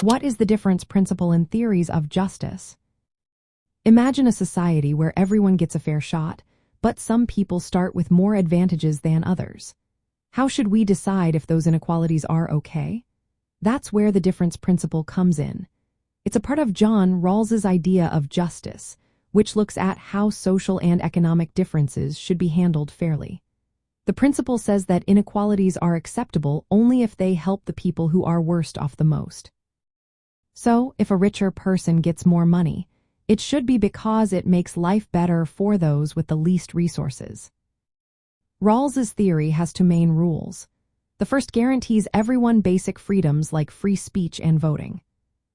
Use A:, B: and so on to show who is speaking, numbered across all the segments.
A: What is the difference principle in theories of justice? Imagine a society where everyone gets a fair shot, but some people start with more advantages than others. How should we decide if those inequalities are okay? That's where the difference principle comes in. It's a part of John Rawls's idea of justice, which looks at how social and economic differences should be handled fairly. The principle says that inequalities are acceptable only if they help the people who are worst off the most. So, if a richer person gets more money, it should be because it makes life better for those with the least resources. Rawls's theory has two main rules. The first guarantees everyone basic freedoms like free speech and voting.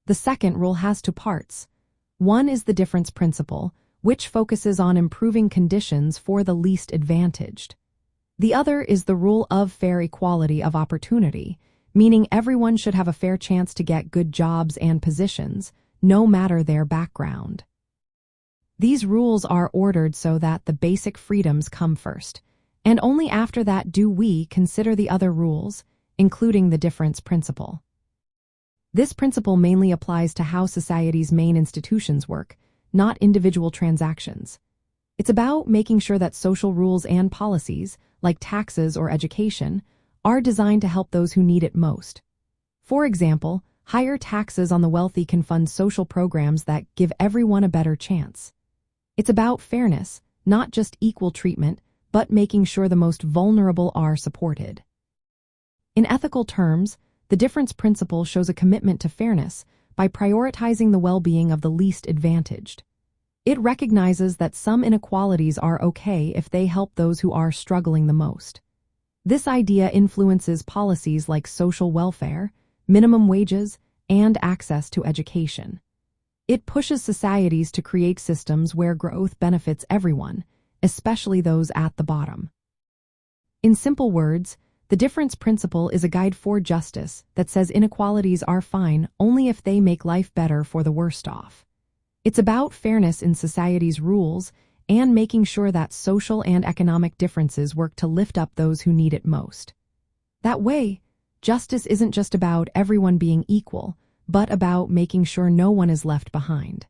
A: The second rule has two parts. One is the difference principle, which focuses on improving conditions for the least advantaged. The other is the rule of fair equality of opportunity, meaning everyone should have a fair chance to get good jobs and positions, no matter their background. These rules are ordered so that the basic freedoms come first, and only after that do we consider the other rules, including the difference principle. This principle mainly applies to how society's main institutions work, not individual transactions. It's about making sure that social rules and policies, like taxes or education, are designed to help those who need it most. For example, higher taxes on the wealthy can fund social programs that give everyone a better chance. It's about fairness, not just equal treatment, but making sure the most vulnerable are supported. In ethical terms, the difference principle shows a commitment to fairness by prioritizing the well-being of the least advantaged. It recognizes that some inequalities are okay if they help those who are struggling the most. This idea influences policies like social welfare, minimum wages, and access to education. It pushes societies to create systems where growth benefits everyone, especially those at the bottom. In simple words, the difference principle is a guide for justice that says inequalities are fine only if they make life better for the worst off. It's about fairness in society's rules and making sure that social and economic differences work to lift up those who need it most. That way, justice isn't just about everyone being equal, but about making sure no one is left behind.